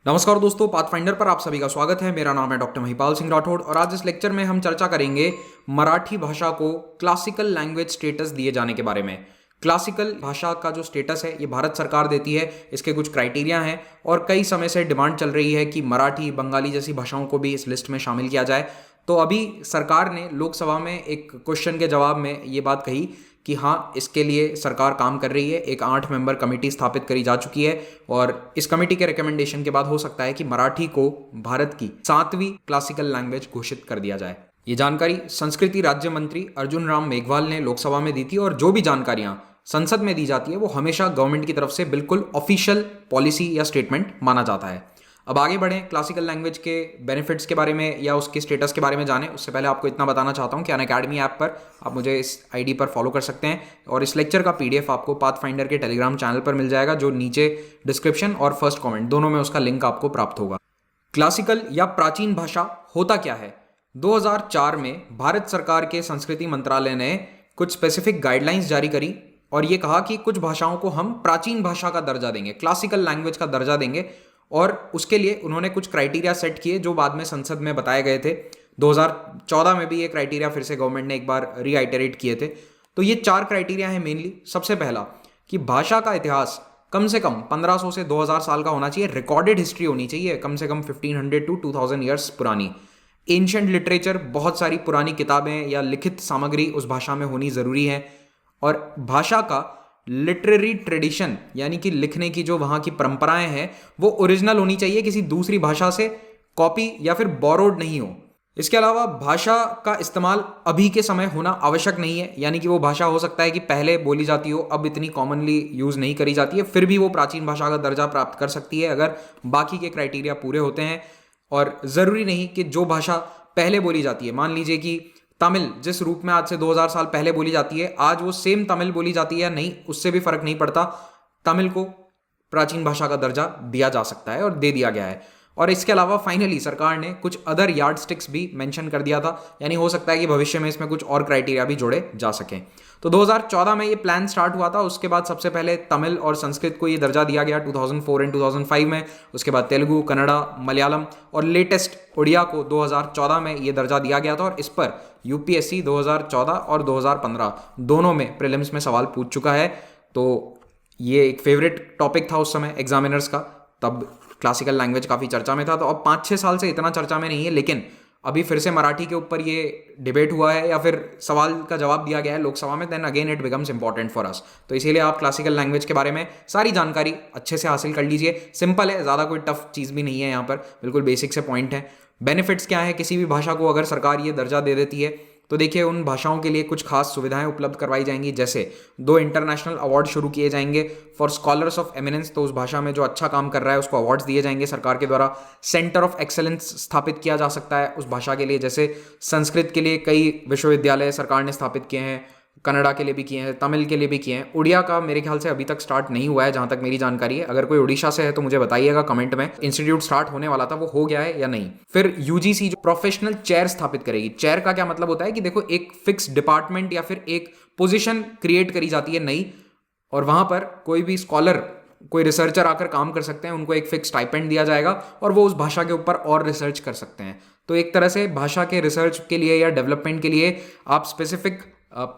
नमस्कार दोस्तों, पाथफाइंडर पर आप सभी का स्वागत है। मेरा नाम है डॉक्टर महिपाल सिंह राठौड़ और आज इस लेक्चर में हम चर्चा करेंगे मराठी भाषा को क्लासिकल लैंग्वेज स्टेटस दिए जाने के बारे में। क्लासिकल भाषा का जो स्टेटस है ये भारत सरकार देती है। इसके कुछ क्राइटेरिया हैं और कई समय से डिमांड चल रही है कि मराठी, बंगाली जैसी भाषाओं को भी इस लिस्ट में शामिल किया जाए। तो अभी सरकार ने लोकसभा में एक क्वेश्चन के जवाब में ये बात कही कि हाँ, इसके लिए सरकार काम कर रही है। एक 8 मेंबर कमेटी स्थापित करी जा चुकी है और इस कमेटी के रिकमेंडेशन के बाद हो सकता है कि मराठी को भारत की 7वीं क्लासिकल लैंग्वेज घोषित कर दिया जाए। ये जानकारी संस्कृति राज्य मंत्री अर्जुन राम मेघवाल ने लोकसभा में दी थी और जो भी जानकारियां संसद में दी जाती है वो हमेशा गवर्नमेंट की तरफ से बिल्कुल ऑफिशियल पॉलिसी या स्टेटमेंट माना जाता है। अब आगे बढ़ें, क्लासिकल लैंग्वेज के बेनिफिट्स के बारे में या उसके स्टेटस के बारे में जानें। उससे पहले आपको इतना बताना चाहता हूं कि अनअकैडमी ऐप पर आप मुझे इस आईडी पर फॉलो कर सकते हैं और इस लेक्चर का पीडीएफ आपको पाथफाइंडर के टेलीग्राम चैनल पर मिल जाएगा, जो नीचे डिस्क्रिप्शन और फर्स्ट कमेंट दोनों में उसका लिंक आपको प्राप्त होगा। क्लासिकल या प्राचीन भाषा होता क्या है? 2004 में भारत सरकार के संस्कृति मंत्रालय ने कुछ स्पेसिफिक गाइडलाइंस जारी करी और ये कहा कि कुछ भाषाओं को हम प्राचीन भाषा का दर्जा देंगे, क्लासिकल लैंग्वेज का दर्जा देंगे। और उसके लिए उन्होंने कुछ क्राइटेरिया सेट किए जो बाद में संसद में बताए गए थे। 2014 में भी ये क्राइटेरिया फिर से गवर्नमेंट ने एक बार रीआइटरेट किए थे। तो ये 4 क्राइटेरिया हैं मेनली। सबसे पहला कि भाषा का इतिहास कम से कम 1500 से 2000 साल का होना चाहिए। रिकॉर्डेड हिस्ट्री होनी चाहिए कम से कम 1500 टू 2000 ईयर्स पुरानी। एंशिएंट लिटरेचर, बहुत सारी पुरानी किताबें या लिखित सामग्री उस भाषा में होनी ज़रूरी है। और भाषा का लिटरेरी ट्रेडिशन यानी कि लिखने की जो वहाँ की परंपराएं हैं वो ओरिजिनल होनी चाहिए, किसी दूसरी भाषा से कॉपी या फिर बोरोड नहीं हो। इसके अलावा भाषा का इस्तेमाल अभी के समय होना आवश्यक नहीं है, यानी कि वो भाषा हो सकता है कि पहले बोली जाती हो, अब इतनी कॉमनली यूज़ नहीं करी जाती है, फिर भी वो प्राचीन भाषा का दर्जा प्राप्त कर सकती है अगर बाकी के क्राइटेरिया पूरे होते हैं। और ज़रूरी नहीं कि जो भाषा पहले बोली जाती है, मान लीजिए कि तमिल जिस रूप में आज से 2000 साल पहले बोली जाती है, आज वो सेम तमिल बोली जाती है या नहीं, उससे भी फर्क नहीं पड़ता। तमिल को प्राचीन भाषा का दर्जा दिया जा सकता है और दे दिया गया है। और इसके अलावा फाइनली सरकार ने कुछ अदर यार्ड स्टिक्स भी मेंशन कर दिया था, यानी हो सकता है कि भविष्य में इसमें कुछ और क्राइटेरिया भी जोड़े जा सकें। तो 2014 में ये प्लान स्टार्ट हुआ था। उसके बाद सबसे पहले तमिल और संस्कृत को ये दर्जा दिया गया 2004 एंड 2005 में। उसके बाद तेलुगु, कन्नड़ा, मलयालम और लेटेस्ट उड़िया को 2014 में ये दर्जा दिया गया था। और इस पर यूपीएससी 2014 और 2015 दोनों में प्रीलिम्स में सवाल पूछ चुका है। तो ये एक फेवरेट टॉपिक था उस समय एग्जामिनर्स का, तब क्लासिकल लैंग्वेज काफ़ी चर्चा में था। तो अब 5-6 साल से इतना चर्चा में नहीं है, लेकिन अभी फिर से मराठी के ऊपर ये डिबेट हुआ है या फिर सवाल का जवाब दिया गया है लोकसभा में, then again it becomes important for us. तो इसीलिए आप क्लासिकल लैंग्वेज के बारे में सारी जानकारी अच्छे से हासिल कर लीजिए। सिंपल है, ज़्यादा कोई टफ चीज़ भी नहीं है यहाँ पर, बिल्कुल बेसिक से पॉइंट है। बेनिफिट्स क्या है किसी भी भाषा को अगर सरकार ये दर्जा दे देती है? तो देखिए, उन भाषाओं के लिए कुछ खास सुविधाएं उपलब्ध करवाई जाएंगी, जैसे 2 इंटरनेशनल अवार्ड शुरू किए जाएंगे फॉर स्कॉलर्स ऑफ एमिनेंस। तो उस भाषा में जो अच्छा काम कर रहा है उसको अवार्ड्स दिए जाएंगे सरकार के द्वारा। सेंटर ऑफ एक्सेलेंस स्थापित किया जा सकता है उस भाषा के लिए, जैसे संस्कृत के लिए कई विश्वविद्यालय सरकार ने स्थापित किए हैं, कन्नड़ा के लिए भी किए हैं, तमिल के लिए भी किए हैं। उड़िया का मेरे ख्याल से अभी तक स्टार्ट नहीं हुआ है जहां तक मेरी जानकारी है। अगर कोई उड़ीसा से है तो मुझे बताइएगा कमेंट में, इंस्टीट्यूट स्टार्ट होने वाला था, वो हो गया है या नहीं। फिर यूजीसी जो प्रोफेशनल चेयर स्थापित करेगी। चेयर का क्या मतलब होता है कि देखो, एक फिक्स डिपार्टमेंट या फिर एक पोजिशन क्रिएट करी जाती है नई, और वहां पर कोई भी स्कॉलर, कोई रिसर्चर आकर काम कर सकते हैं, उनको एक फिक्स स्टाइपेंड दिया जाएगा और वो उस भाषा के ऊपर और रिसर्च कर सकते हैं। तो एक तरह से भाषा के रिसर्च के लिए या डेवलपमेंट के लिए आप स्पेसिफिक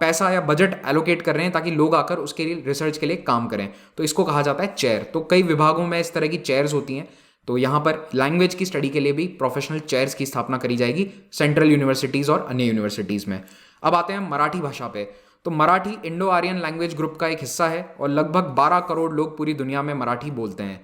पैसा या बजट एलोकेट कर रहे हैं ताकि लोग आकर उसके लिए रिसर्च के लिए काम करें। तो इसको कहा जाता है चेयर। तो कई विभागों में इस तरह की चेयर्स होती हैं। तो यहाँ पर लैंग्वेज की स्टडी के लिए भी प्रोफेशनल चेयर्स की स्थापना करी जाएगी सेंट्रल यूनिवर्सिटीज़ और अन्य यूनिवर्सिटीज़ में। अब आते हैं मराठी भाषा पे। तो Marathi Indo Aryan language group का एक हिस्सा है और लगभग 12 करोड़ लोग पूरी दुनिया में मराठी बोलते हैं।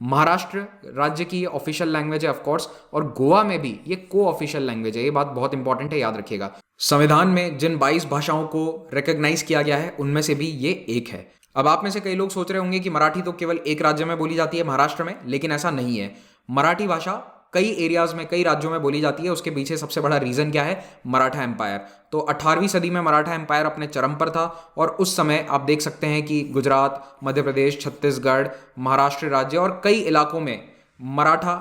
महाराष्ट्र राज्य की ये ऑफिशियल लैंग्वेज है ऑफकोर्स, और गोवा में भी ये को ऑफिशियल लैंग्वेज है। ये बात बहुत इंपॉर्टेंट है, याद रखिएगा। संविधान में जिन 22 भाषाओं को रिकॉग्नाइज किया गया है उनमें से भी ये एक है। अब आप में से कई लोग सोच रहे होंगे कि मराठी तो केवल एक राज्य में बोली जाती है, महाराष्ट्र में, लेकिन ऐसा नहीं है। मराठी भाषा कई एरियाज में, कई राज्यों में बोली जाती है। उसके पीछे सबसे बड़ा रीजन क्या है? मराठा एम्पायर। तो 18वीं सदी में मराठा एम्पायर अपने चरम पर था और उस समय आप देख सकते हैं कि गुजरात, मध्य प्रदेश, छत्तीसगढ़, महाराष्ट्र राज्य और कई इलाकों में मराठा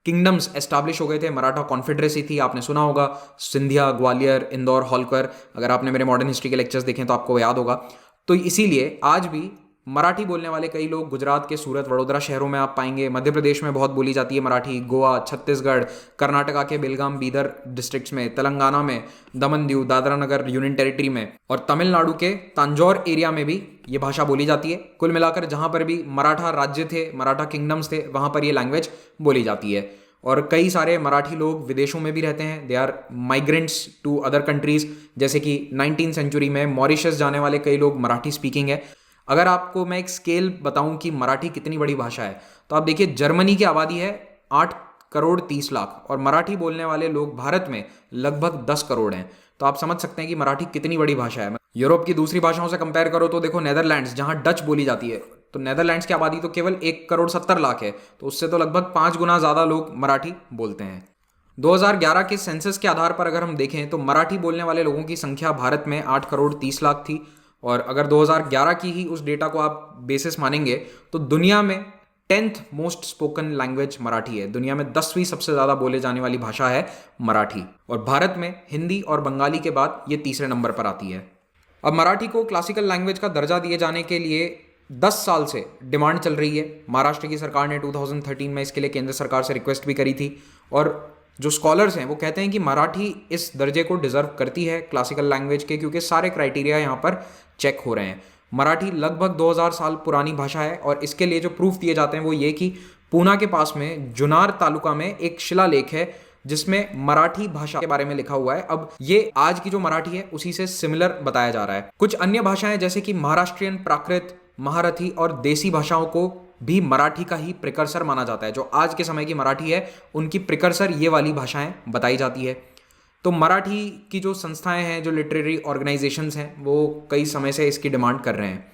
किंगडम्स एस्टैब्लिश हो गए थे। मराठा कॉन्फेडरेसी थी, आपने सुना होगा, सिंधिया, ग्वालियर, इंदौर, होलकर। अगर आपने मेरे मॉडर्न हिस्ट्री के लेक्चर्स देखें तो आपको याद होगा। तो इसीलिए आज भी मराठी बोलने वाले कई लोग गुजरात के सूरत, वडोदरा शहरों में आप पाएंगे। मध्य प्रदेश में बहुत बोली जाती है मराठी, गोवा, छत्तीसगढ़, कर्नाटका के बेलगाम, बीदर डिस्ट्रिक्ट्स में, तेलंगाना में, दमन दीव, दादरा नगर यूनियन टेरिटरी में और तमिलनाडु के तंजौर एरिया में भी ये भाषा बोली जाती है। कुल मिलाकर जहां पर भी मराठा राज्य थे, मराठा किंगडम्स थे, वहां पर ये लैंग्वेज बोली जाती है। और कई सारे मराठी लोग विदेशों में भी रहते हैं। They are migrants to other countries, जैसे कि 19th सेंचुरी में मॉरिशस जाने वाले कई लोग मराठी स्पीकिंग है। अगर आपको मैं एक स्केल बताऊं कि मराठी कितनी बड़ी भाषा है, तो आप देखिए जर्मनी की आबादी है 8 करोड़ 30 लाख और मराठी बोलने वाले लोग भारत में लगभग 10 करोड़ हैं। तो आप समझ सकते हैं कि मराठी कितनी बड़ी भाषा है। यूरोप की दूसरी भाषाओं से कंपेयर करो तो देखो नेदरलैंड्स, जहां डच बोली जाती है, तो नेदरलैंड्स की आबादी तो केवल 1 करोड़ 70 लाख है, तो उससे तो लगभग 5 गुना ज्यादा लोग मराठी बोलते हैं। 2011 के सेंसस के आधार पर अगर हम देखें तो मराठी बोलने वाले लोगों की संख्या भारत में 8 करोड़ 30 लाख थी। और अगर 2011 की ही उस डेटा को आप बेसिस मानेंगे तो दुनिया में 10th most spoken language Marathi है। दुनिया में 10वीं सबसे ज्यादा बोले जाने वाली भाषा है मराठी, और भारत में हिंदी और बंगाली के बाद ये तीसरे नंबर पर आती है। अब मराठी को क्लासिकल लैंग्वेज का दर्जा दिए जाने के लिए 10 साल से डिमांड चल रही है। महाराष्ट्र की सरकार ने 2013 में इसके लिए केंद्र सरकार से रिक्वेस्ट भी करी थी, और जो स्कॉलर्स हैं वो कहते हैं कि मराठी इस दर्जे को डिजर्व करती है क्लासिकल लैंग्वेज के, क्योंकि सारे क्राइटेरिया यहाँ पर चेक हो रहे हैं। मराठी लगभग 2000 साल पुरानी भाषा है, और इसके लिए जो प्रूफ दिए जाते हैं वो ये कि पूना के पास में जुनार तालुका में एक शिलालेख है जिसमें मराठी भाषा के बारे में लिखा हुआ है। अब ये आज की जो मराठी है उसी से सिमिलर बताया जा रहा है। कुछ अन्य भाषाएं जैसे कि महाराष्ट्रियन, प्राकृत, महारथी और देसी भाषाओं को भी मराठी का ही प्रिकर्सर माना जाता है। जो आज के समय की मराठी है उनकी प्रिकर्सर ये वाली भाषाएं बताई जाती है। तो मराठी की जो संस्थाएं हैं, जो लिटरेरी ऑर्गेनाइजेशंस हैं, वो कई समय से इसकी डिमांड कर रहे हैं।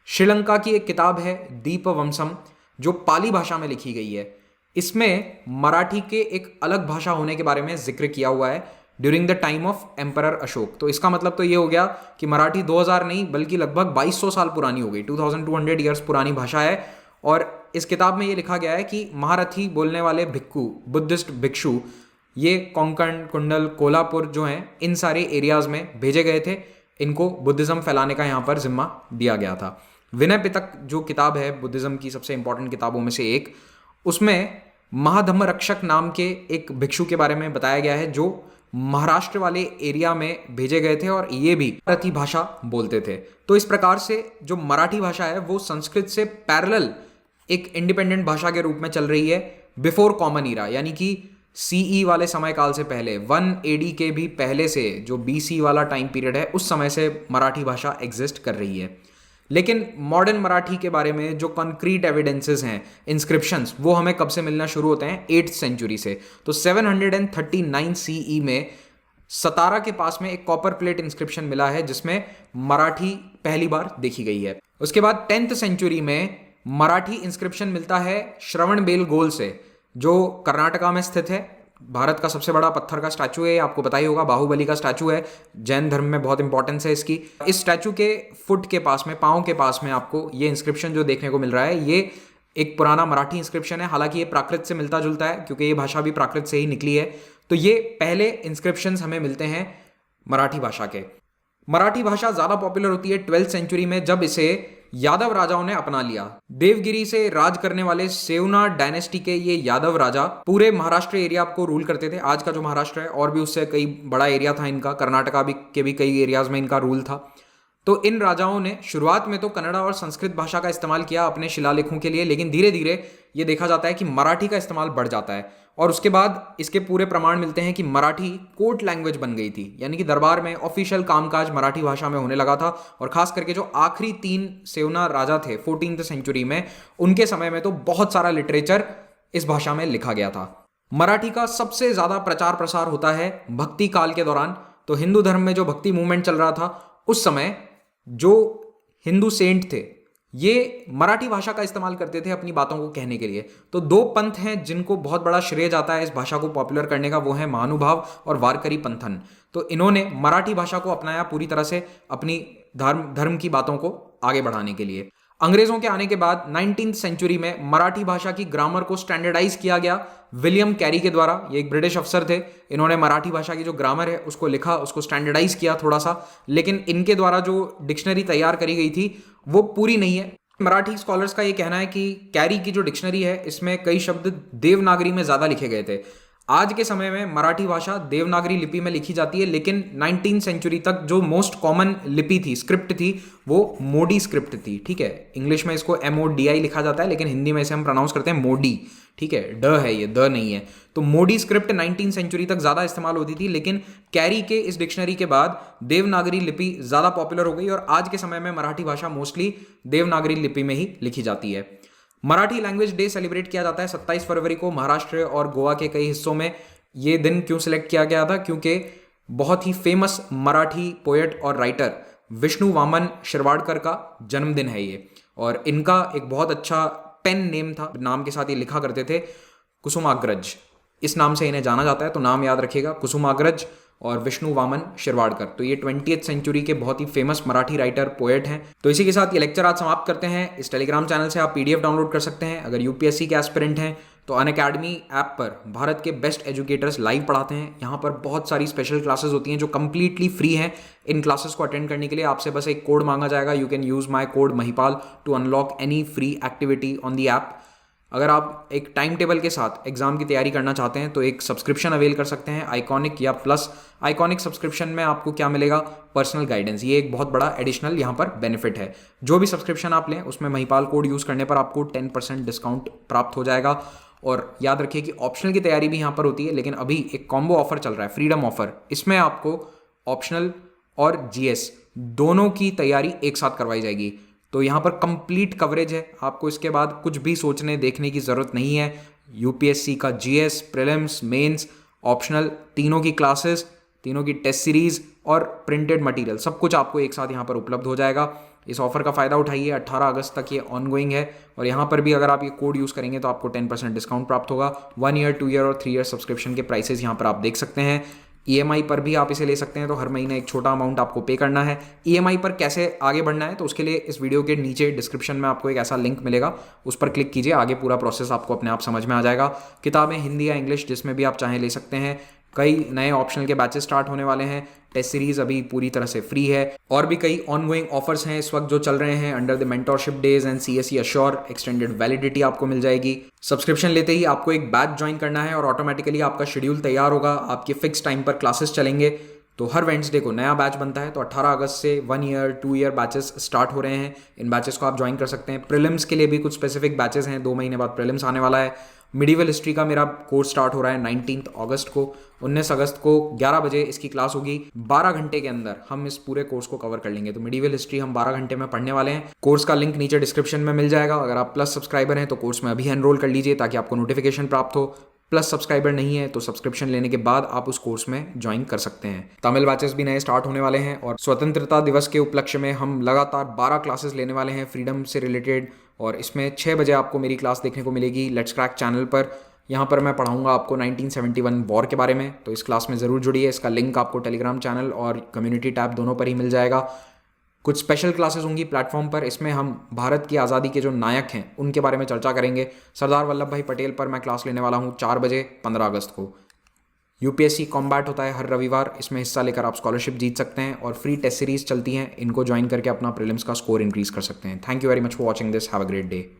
श्रीलंका की एक किताब है दीपवंसम, जो पाली भाषा में लिखी गई है। इसमें मराठी के एक अलग भाषा होने के बारे में जिक्र किया हुआ है during the time of emperor Ashok. तो इसका मतलब तो ये हो गया कि मराठी 2000 नहीं बल्कि लगभग 2200 साल पुरानी हो गई, 2200 ईयर्स पुरानी भाषा है। और इस किताब में ये लिखा गया है कि महारथी बोलने वाले भिक्खु, बुद्धिस्ट भिक्षु, ये कोंकण, कुंडल, कोल्हापुर जो हैं, इन सारे एरियाज में भेजे गए थे। इनको बुद्धिज्म फैलाने का यहाँ पर जिम्मा दिया गया था। विनय पिटक जो किताब है बुद्धिज्म की सबसे इंपॉर्टेंट किताबों में से एक, उसमें महाधम्म रक्षक नाम के एक भिक्षु के बारे में बताया गया है जो महाराष्ट्र वाले एरिया में भेजे गए थे और ये भी मराठी भाषा बोलते थे। तो इस प्रकार से जो मराठी भाषा है वो संस्कृत से पैरेलल एक इंडिपेंडेंट भाषा के रूप में चल रही है बिफोर कॉमन ईरा, यानी कि सीई वाले समय काल से पहले, 1 AD के भी पहले से, जो BC वाला टाइम पीरियड है, उस समय से मराठी भाषा एग्जिस्ट कर रही है। लेकिन मॉडर्न मराठी के बारे में जो कॉन्क्रीट एविडेंसेस हैं, इंस्क्रिप्शंस, वो हमें कब से मिलना शुरू होते हैं? 8th सेंचुरी से। तो 739 CE में सतारा के पास में एक कॉपर प्लेट इंस्क्रिप्शन मिला है जिसमें मराठी पहली बार देखी गई है। उसके बाद 10th सेंचुरी में मराठी इंस्क्रिप्शन मिलता है श्रवणबेलगोल से, जो कर्नाटका में स्थित है। भारत का सबसे बड़ा पत्थर का स्टैचू है, आपको पता ही होगा, बाहुबली का स्टैचू है। जैन धर्म में बहुत इंपॉर्टेंस है इसकी। इस स्टैचू के फुट के पास में, पाँव के पास में आपको ये इंस्क्रिप्शन जो देखने को मिल रहा है, ये एक पुराना मराठी इंस्क्रिप्शन है। हालांकि ये प्राकृत से मिलता जुलता है क्योंकि ये भाषा भी प्राकृत से ही निकली है। तो ये पहले इंस्क्रिप्शंस हमें मिलते हैं मराठी भाषा के। मराठी भाषा ज्यादा पॉपुलर होती है 12th सेंचुरी में, जब इसे यादव राजाओं ने अपना लिया। देवगिरी से राज करने वाले सेवना डायनेस्टी के ये यादव राजा पूरे महाराष्ट्र एरिया को रूल करते थे। आज का जो महाराष्ट्र है और भी उससे कई बड़ा एरिया था इनका, कर्नाटका के भी कई एरियाज में इनका रूल था। तो इन राजाओं ने शुरुआत में तो कन्नड़ा और संस्कृत भाषा का इस्तेमाल किया अपने शिलालेखों के लिए, लेकिन धीरे धीरे ये देखा जाता है कि मराठी का इस्तेमाल बढ़ जाता है। और उसके बाद इसके पूरे प्रमाण मिलते हैं कि मराठी कोर्ट लैंग्वेज बन गई थी, यानी कि दरबार में ऑफिशियल कामकाज मराठी भाषा में होने लगा था। और खास करके जो आखिरी 3 सेवना राजा थे 14th सेंचुरी में, उनके समय में तो बहुत सारा लिटरेचर इस भाषा में लिखा गया था। मराठी का सबसे ज्यादा प्रचार प्रसार होता है भक्ति काल के दौरान। तो हिंदू धर्म में जो भक्ति मूवमेंट चल रहा था उस समय जो हिंदू सेंट थे ये मराठी भाषा का इस्तेमाल करते थे अपनी बातों को कहने के लिए। तो 2 पंथ हैं जिनको बहुत बड़ा श्रेय जाता है इस भाषा को पॉपुलर करने का, वो है महानुभाव और वारकरी पंथन। तो इन्होंने मराठी भाषा को अपनाया पूरी तरह से अपनी धर्म की बातों को आगे बढ़ाने के लिए। अंग्रेजों के आने के बाद 19th सेंचुरी में मराठी भाषा की ग्रामर को स्टैंडर्डाइज किया गया विलियम कैरी के द्वारा। ये एक ब्रिटिश अफसर थे, इन्होंने मराठी भाषा की जो ग्रामर है उसको लिखा, उसको स्टैंडर्डाइज किया थोड़ा सा। लेकिन इनके द्वारा जो डिक्शनरी तैयार करी गई थी वो पूरी नहीं है। मराठी स्कॉलर्स का ये कहना है कि कैरी की जो डिक्शनरी है इसमें कई शब्द देवनागरी में ज़्यादा लिखे गए थे। आज के समय में मराठी भाषा देवनागरी लिपि में लिखी जाती है, लेकिन 19th सेंचुरी तक जो मोस्ट कॉमन लिपि थी, स्क्रिप्ट थी, वो मोडी स्क्रिप्ट थी। ठीक है, इंग्लिश में इसको MODI लिखा जाता है, लेकिन हिंदी में इसे हम प्रोनाउंस करते हैं मोडी। ठीक है, ड है ये, द नहीं है। तो मोडी स्क्रिप्ट 19th सेंचुरी तक ज़्यादा इस्तेमाल होती थी, लेकिन कैरी के इस डिक्शनरी के बाद देवनागरी लिपि ज़्यादा पॉपुलर हो गई और आज के समय में मराठी भाषा मोस्टली देवनागरी लिपि में ही लिखी जाती है। मराठी लैंग्वेज डे सेलिब्रेट किया जाता है 27 फरवरी को। महाराष्ट्र और गोवा के कई हिस्सों में ये दिन क्यों सिलेक्ट किया गया था? क्योंकि बहुत ही फेमस मराठी पोएट और राइटर विष्णु वामन शिरवाडकर का जन्मदिन है ये, और इनका एक बहुत अच्छा पेन नेम था, नाम के साथ ये लिखा करते थे कुसुमाग्रज। इस नाम से इन्हें जाना जाता है, तो नाम याद रखिएगा, कुसुमाग्रज और विष्णु वामन शिरवाडकर। तो ये 20th सेंचुरी के बहुत ही फेमस मराठी राइटर पोएट हैं। तो इसी के साथ ये लेक्चर आज समाप्त करते हैं। इस टेलीग्राम चैनल से आप PDF डाउनलोड कर सकते हैं। अगर UPSC के एस्पिरेंट हैं तो अनअकैडमी ऐप पर भारत के बेस्ट एजुकेटर्स लाइव पढ़ाते हैं। यहाँ पर बहुत सारी स्पेशल क्लासेस होती हैं जो कम्प्लीटली फ्री हैं। इन क्लासेस को अटेंड करने के लिए आपसे बस एक कोड मांगा जाएगा। You can use my code Mahipal to unlock any free activity on the app. अगर आप एक टाइम टेबल के साथ एग्जाम की तैयारी करना चाहते हैं तो एक सब्सक्रिप्शन अवेल कर सकते हैं, आइकॉनिक या प्लस। आइकॉनिक सब्सक्रिप्शन में आपको क्या मिलेगा? Personal guidance. ये एक बहुत बड़ा एडिशनल यहाँ पर बेनिफिट है। जो भी सब्सक्रिप्शन आप लें उसमें महिपाल कोड यूज़ करने पर आपको 10% डिस्काउंट प्राप्त हो जाएगा। और याद रखिए कि ऑप्शनल की तैयारी भी यहाँ पर होती है, लेकिन अभी एक कॉम्बो ऑफर चल रहा है, फ्रीडम ऑफर। इसमें आपको ऑप्शनल और GS दोनों की तैयारी एक साथ करवाई जाएगी। तो यहाँ पर कंप्लीट कवरेज है, आपको इसके बाद कुछ भी सोचने देखने की ज़रूरत नहीं है। UPSC का GS, प्रीलिम्स, मेंस, ऑप्शनल, तीनों की क्लासेस, तीनों की टेस्ट सीरीज और प्रिंटेड मटेरियल सब कुछ आपको एक साथ यहाँ पर उपलब्ध हो जाएगा। इस ऑफर का फ़ायदा उठाइए। 18 अगस्त तक ये ऑनगोइंग है, और यहाँ पर भी अगर आप ये कोड यूज़ करेंगे तो आपको 10% डिस्काउंट प्राप्त होगा। 1 ईयर, 2 ईयर और 3 ईयर सब्सक्रिप्शन के प्राइसेस यहाँ पर आप देख सकते हैं। EMI पर भी आप इसे ले सकते हैं, तो हर महीने एक छोटा अमाउंट आपको पे करना है। EMI पर कैसे आगे बढ़ना है, तो उसके लिए इस वीडियो के नीचे डिस्क्रिप्शन में आपको एक ऐसा लिंक मिलेगा, उस पर क्लिक कीजिए। आगे पूरा प्रोसेस आपको अपने आप समझ में आ जाएगा। किताबें हिंदी या इंग्लिश जिसमें भी आप चाहें ले सकते हैं। कई नए ऑप्शनल के बैचेस स्टार्ट होने वाले हैं। टेस्ट सीरीज अभी पूरी तरह से फ्री है, और भी कई ऑनगोइंग ऑफर्स हैं इस वक्त जो चल रहे हैं। Under the mentorship days and CSE assure extended validity आपको मिल जाएगी। सब्सक्रिप्शन लेते ही आपको एक बैच ज्वाइन करना है और ऑटोमेटिकली आपका शेड्यूल तैयार होगा। आपके फिक्स टाइम पर क्लासेस चलेंगे। तो हर वेडनेसडे को नया बैच बनता है। तो 18 अगस्त से 1 ईयर, 2 ईयर बैचेस स्टार्ट हो रहे हैं। इन बैचेस को आप ज्वाइन कर सकते हैं। प्रीलिम्स के लिए भी कुछ स्पेसिफिक बैचेस हैं। 2 महीने बाद प्रीलिम्स आने वाला है। मिडिवल हिस्ट्री का मेरा कोर्स स्टार्ट हो रहा है 19 अगस्त को। 19 अगस्त को 11 बजे इसकी क्लास होगी। 12 घंटे के अंदर हम इस पूरे कोर्स को कवर कर लेंगे। तो मिडिवल हिस्ट्री हम 12 घंटे में पढ़ने वाले हैं। कोर्स का लिंक नीचे डिस्क्रिप्शन में मिल जाएगा। अगर आप प्लस सब्सक्राइबर हैं तो कोर्स में अभी एनरोल कर लीजिए ताकि आपको नोटिफिकेशन प्राप्त हो। प्लस सब्सक्राइबर नहीं है तो सब्सक्रिप्शन लेने के बाद आप उस कोर्स में ज्वाइन कर सकते हैं। तमिल बैचेस भी नए स्टार्ट होने वाले हैं, और स्वतंत्रता दिवस के उपलक्ष्य में हम लगातार 12 क्लासेस लेने वाले हैं फ्रीडम से रिलेटेड। और इसमें 6 बजे आपको मेरी क्लास देखने को मिलेगी लेट्स क्रैक चैनल पर। यहाँ पर मैं पढ़ाऊंगा आपको 1971 वॉर के बारे में, तो इस क्लास में ज़रूर जुड़िए। इसका लिंक आपको टेलीग्राम चैनल और कम्युनिटी टैब दोनों पर ही मिल जाएगा। कुछ स्पेशल क्लासेस होंगी प्लेटफॉर्म पर। इसमें हम भारत की आज़ादी के जो नायक हैं उनके बारे में चर्चा करेंगे। सरदार वल्लभ भाई पटेल पर मैं क्लास लेने वाला हूँ 4 बजे 15 अगस्त को। UPSC कॉम्बैट होता है हर रविवार, इसमें हिस्सा लेकर आप स्कॉलरशिप जीत सकते हैं, और फ्री टेस्ट सीरीज चलती हैं। इनको ज्वाइन करके अपना प्रीलिम्स का स्कोर इंक्रीज कर सकते हैं। Thank you very much for watching this. Have a great day.